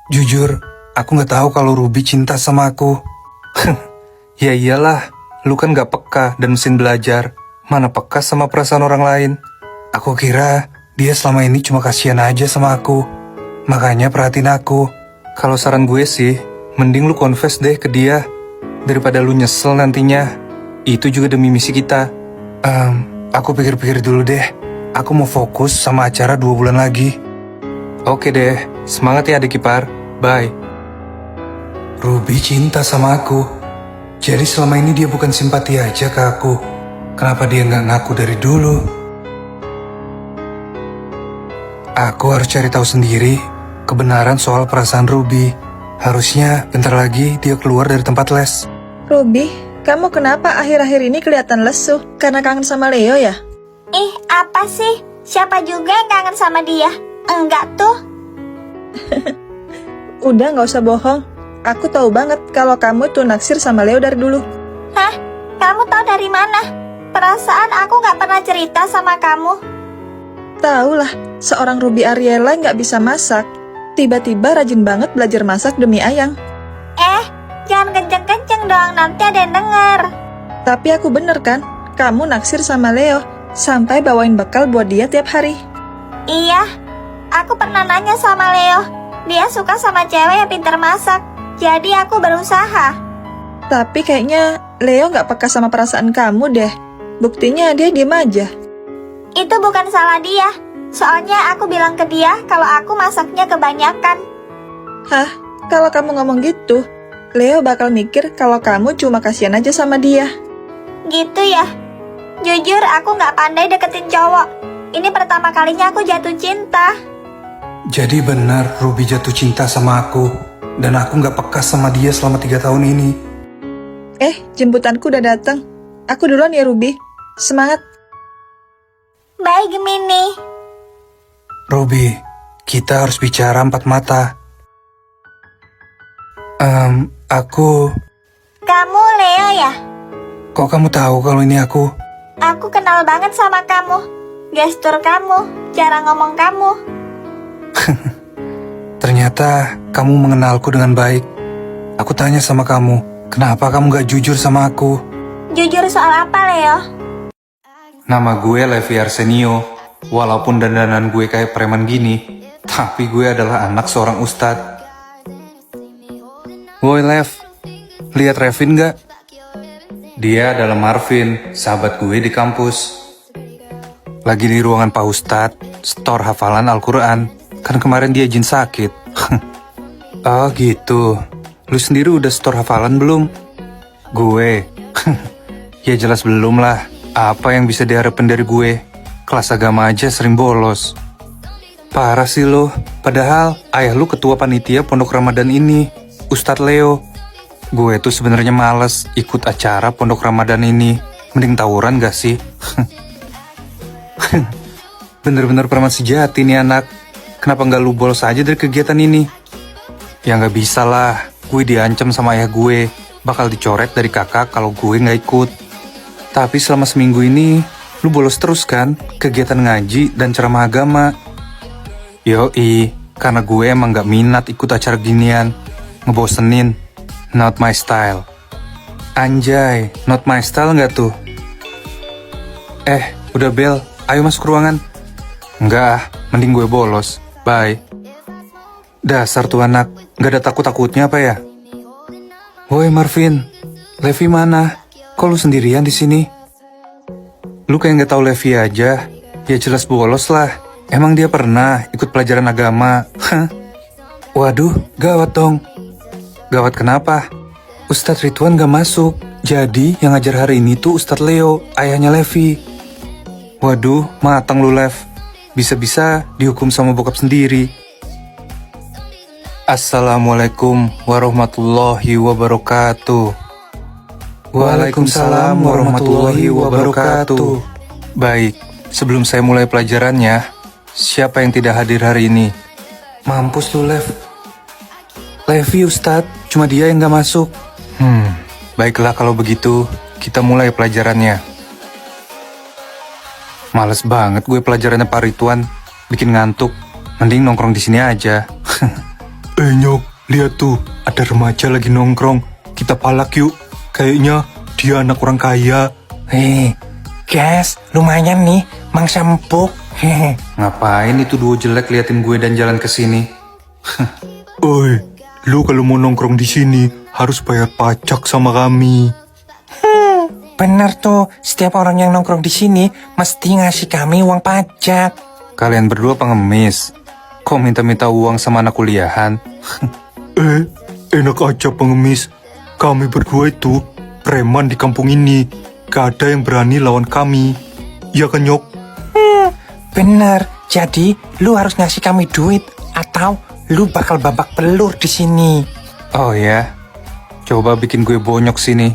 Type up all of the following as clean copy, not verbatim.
Jujur, aku gak tahu kalau Ruby cinta sama aku. Ya iyalah, lu kan gak peka dan mesin belajar. Mana peka sama perasaan orang lain. Aku kira dia selama ini cuma kasihan aja sama aku. Makanya perhatiin aku. Kalau saran gue sih, mending lu confess deh ke dia. Daripada lu nyesel nantinya. Itu juga demi misi kita. Aku pikir-pikir dulu deh. Aku mau fokus sama acara 2 bulan lagi. Oke deh, semangat ya adik ipar. Bye. Ruby cinta sama aku. Jadi selama ini dia bukan simpati aja ke aku. Kenapa dia nggak ngaku dari dulu? Aku harus cari tahu sendiri kebenaran soal perasaan Ruby. Harusnya bentar lagi dia keluar dari tempat les. Ruby, kamu kenapa akhir-akhir ini kelihatan lesu? Karena kangen sama Leo ya? Ih, apa sih? Siapa juga yang kangen sama dia? Enggak tuh. Udah gak usah bohong. Aku tahu banget kalau kamu tuh naksir sama Leo dari dulu. Hah? Kamu tahu dari mana? Perasaan aku gak pernah cerita sama kamu. Tahu lah, seorang Ruby Ariela gak bisa masak. Tiba-tiba rajin banget belajar masak demi Ayang. Jangan kenceng-kenceng dong, nanti ada yang denger. Tapi aku bener kan? Kamu naksir sama Leo, sampai bawain bekal buat dia tiap hari. Iya, aku pernah nanya sama Leo. Dia suka sama cewek yang pintar masak. Jadi aku berusaha. Tapi kayaknya Leo gak peka sama perasaan kamu deh. Buktinya dia diem aja. Itu bukan salah dia. Soalnya aku bilang ke dia kalau aku masaknya kebanyakan. Hah? Kalau kamu ngomong gitu, Leo bakal mikir kalau kamu cuma kasihan aja sama dia. Gitu ya? Jujur aku gak pandai deketin cowok. Ini pertama kalinya aku jatuh cinta. Jadi benar Ruby jatuh cinta sama aku. Dan aku gak peka sama dia selama 3 tahun ini. Jemputanku udah datang. Aku duluan ya Ruby. Semangat. Bye Gemini. Ruby, kita harus bicara 4 mata. Aku... Kamu Leo ya? Kok kamu tahu kalau ini aku? Aku kenal banget sama kamu. Gestur kamu, cara ngomong kamu. Ternyata kamu mengenalku dengan baik. Aku tanya sama kamu, kenapa kamu gak jujur sama aku? Jujur soal apa Leo? Nama gue Levi Arsenio. Walaupun dandanan gue kayak preman gini, tapi gue adalah anak seorang ustadz. Woi Lev, lihat Revin gak? Dia adalah Marvin, sahabat gue di kampus. Lagi di ruangan Pak Ustadz, store hafalan Al-Quran. Kan kemarin dia izin sakit. Oh gitu, lu sendiri udah store hafalan belum? Gue? Ya jelas belum lah. Apa yang bisa diharapin dari gue? Kelas agama aja sering bolos. Parah sih lo, padahal ayah lu ketua panitia pondok Ramadan ini, Ustadz Leo. Gue tuh sebenarnya males ikut acara pondok Ramadan ini. Mending tawuran gak sih? Bener-bener preman sejati nih anak. Kenapa gak lu bolos aja dari kegiatan ini? Ya gak bisa lah, gue diancam sama ayah gue. Bakal dicoret dari kakak kalau gue gak ikut. Tapi selama seminggu ini, lu bolos terus kan kegiatan ngaji dan ceramah agama. Yoi, karena gue emang gak minat ikut acara ginian. Ngebosenin, not my style. Anjay, not my style gak tuh? Udah bel, ayo masuk ruangan. Enggak, mending gue bolos. Bye. Dasar tuh anak, gak ada takut-takutnya apa ya? Woi Marvin, Levi mana? Kok lu sendirian di sini? Lu kayak gak tahu Levi aja. Ya jelas bolos lah. Emang dia pernah ikut pelajaran agama? Hah? Waduh, gawat dong. Gawat kenapa? Ustadz Ridwan gak masuk. Jadi yang ngajar hari ini tuh Ustadz Leo, ayahnya Levi. Waduh, matang lu Lev. Bisa-bisa dihukum sama bokap sendiri. Assalamualaikum warahmatullahi wabarakatuh. Waalaikumsalam warahmatullahi wabarakatuh. Baik, sebelum saya mulai pelajarannya, siapa yang tidak hadir hari ini? Mampus lu Lev. Levi Ustadz, cuma dia yang gak masuk. Baiklah kalau begitu, kita mulai pelajarannya. Males banget gue pelajarannya Pak Ridwan, bikin ngantuk. Mending nongkrong di sini aja. Nyok, lihat tuh, ada remaja lagi nongkrong. Kita palak yuk. Kayaknya dia anak orang kaya. Guys, lumayan nih, Mang Sempuk. Ngapain itu duo jelek liatin gue dan jalan ke sini? Oi, lu kalau mau nongkrong di sini harus bayar pajak sama kami. Bener tuh, setiap orang yang nongkrong di sini mesti ngasih kami uang pajak. Kalian berdua pengemis. Kok minta-minta uang sama anak kuliahan? Enak aja pengemis. Kami berdua itu preman di kampung ini. Gak ada yang berani lawan kami. Ya kan, Nyok? Bener, jadi lu harus ngasih kami duit atau lu bakal babak belur di sini. Oh ya, coba bikin gue bonyok sini.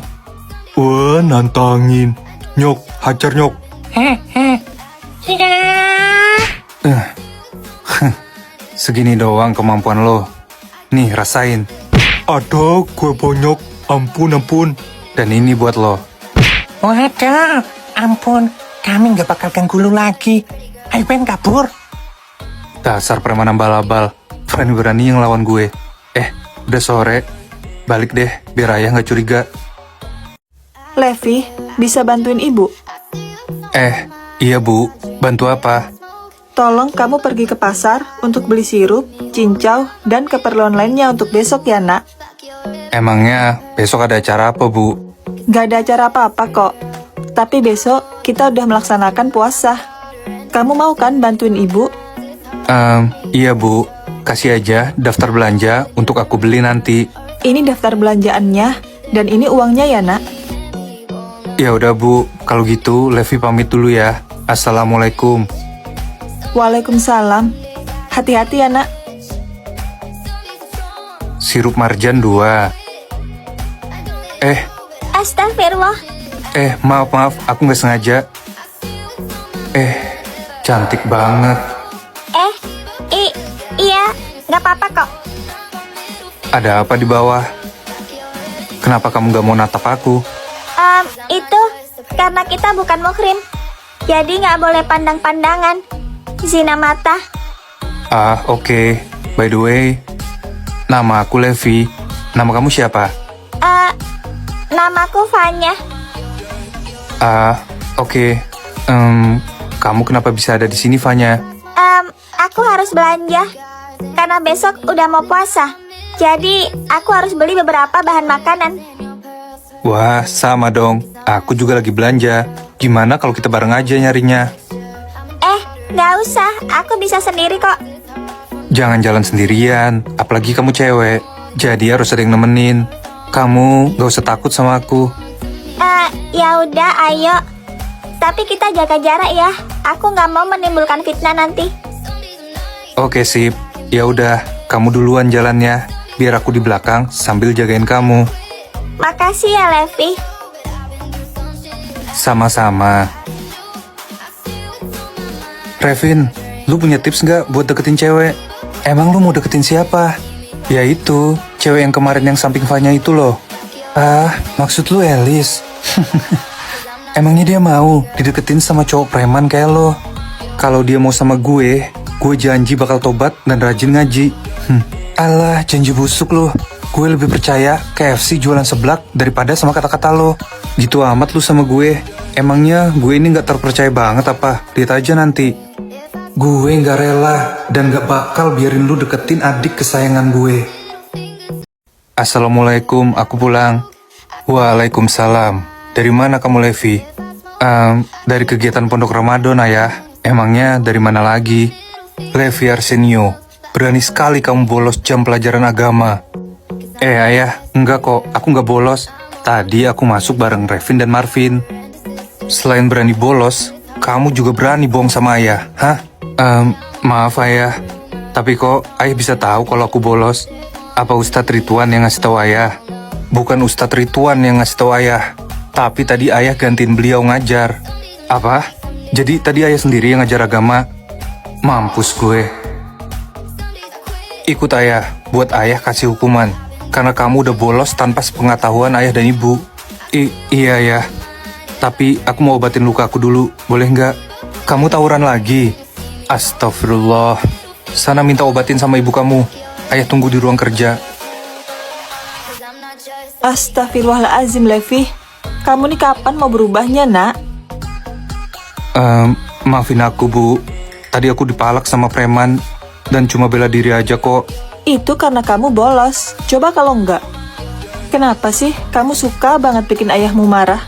Wah, nantangin. Nyok, hajar Nyok. Segini doang kemampuan lo. Nih, rasain. Aduh, gue bonyok. Ampun. Dan ini buat lo. Waduh, ampun, kami gak bakal ganggu lu lagi. Ayo Ben kabur. Dasar preman ambal-abal. Berani-berani yang lawan gue. Udah sore. Balik deh, biar ayah gak curiga. Levi, bisa bantuin ibu? Iya bu. Bantu apa? Tolong kamu pergi ke pasar untuk beli sirup, cincau, dan keperluan lainnya untuk besok ya, nak. Emangnya besok ada acara apa bu? Gak ada acara apa-apa kok. Tapi besok kita udah melaksanakan puasa. Kamu mau kan bantuin ibu? Iya bu. Kasih aja daftar belanja untuk aku beli nanti. Ini daftar belanjaannya, dan ini uangnya ya, nak. Ya udah bu, kalau gitu Levi pamit dulu ya. Assalamualaikum. Waalaikumsalam. Hati-hati ya, nak. Sirup marjan 2. Astagfirullah. Maaf, aku nggak sengaja. Cantik banget. Iya, nggak apa-apa kok. Ada apa di bawah? Kenapa kamu nggak mau natap aku? Itu karena kita bukan muhrim. Jadi nggak boleh pandang-pandangan. Zina mata. Oke. By the way, nama aku Levi. Nama kamu siapa? Namaku Fanya. Oke. Kamu kenapa bisa ada di sini, Fanya? Aku harus belanja. Karena besok udah mau puasa. Jadi, aku harus beli beberapa bahan makanan. Wah, sama dong. Aku juga lagi belanja. Gimana kalau kita bareng aja nyarinya? Nggak usah. Aku bisa sendiri kok. Jangan jalan sendirian, apalagi kamu cewek. Jadi harus ada yang nemenin. Kamu gak usah takut sama aku. Ya udah, ayo. Tapi kita jaga jarak ya. Aku nggak mau menimbulkan fitnah nanti. Oke, sip. Ya udah, kamu duluan jalannya. Biar aku di belakang sambil jagain kamu. Makasih ya, Levi. Sama-sama. Revin, lu punya tips nggak buat deketin cewek? Emang lu mau deketin siapa? Ya itu, cewek yang kemarin yang samping Fanya itu loh. Maksud lu Elis? Emangnya dia mau dideketin sama cowok preman kayak lo? Kalau dia mau sama gue janji bakal tobat dan rajin ngaji. Alah, janji busuk lo. Gue lebih percaya KFC jualan seblak daripada sama kata-kata lo. Gitu amat lu sama gue. Emangnya gue ini gak terpercaya banget apa? Lihat aja nanti. Gue gak rela dan gak bakal biarin lu deketin adik kesayangan gue. Assalamualaikum, aku pulang. Waalaikumsalam. Dari mana kamu, Levi? Dari kegiatan Pondok Ramadan, ayah. Emangnya dari mana lagi? Levi Arsenio, berani sekali kamu bolos jam pelajaran agama. Ayah, enggak kok, aku enggak bolos. Tadi aku masuk bareng Revin dan Marvin. Selain berani bolos, kamu juga berani bohong sama ayah, hah? Maaf ayah, tapi kok ayah bisa tahu kalau aku bolos? Apa Ustadz Ridwan yang ngasih tahu ayah? Bukan Ustadz Ridwan yang ngasih tahu ayah, tapi tadi ayah gantiin beliau ngajar. Apa? Jadi tadi ayah sendiri yang ngajar agama? Mampus gue. Ikut ayah, buat ayah kasih hukuman. Karena kamu udah bolos tanpa sepengetahuan ayah dan ibu. Iya ya. Tapi aku mau obatin luka aku dulu, boleh nggak? Kamu tawuran lagi? Astagfirullah. Sana minta obatin sama ibu kamu. Ayah tunggu di ruang kerja. Astagfirullahaladzim, Levi. Kamu nih kapan mau berubahnya, nak? Maafin aku, Bu. Tadi aku dipalak sama preman dan cuma bela diri aja kok. Itu karena kamu bolos. Coba kalau enggak. Kenapa sih kamu suka banget bikin ayahmu marah?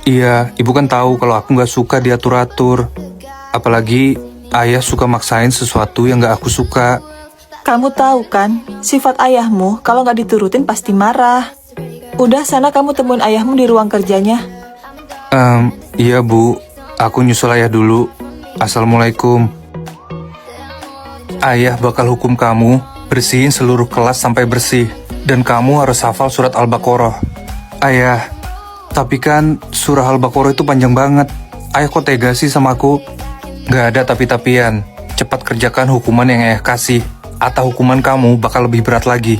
Iya, ibu kan tahu kalau aku nggak suka diatur-atur. Apalagi ayah suka maksain sesuatu yang nggak aku suka. Kamu tahu kan, sifat ayahmu kalau nggak diturutin pasti marah. Udah sana kamu temuin ayahmu di ruang kerjanya. Iya Bu, aku nyusul ayah dulu. Assalamualaikum. Ayah bakal hukum kamu bersihin seluruh kelas sampai bersih. Dan kamu harus hafal surat Al-Baqarah. Ayah, tapi kan surah Al-Baqarah itu panjang banget. Ayah kok tega sih sama aku? Gak ada tapi-tapian. Cepat kerjakan hukuman yang ayah kasih. Atau hukuman kamu bakal lebih berat lagi.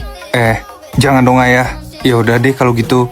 Jangan dong ayah. Ya udah deh kalau gitu.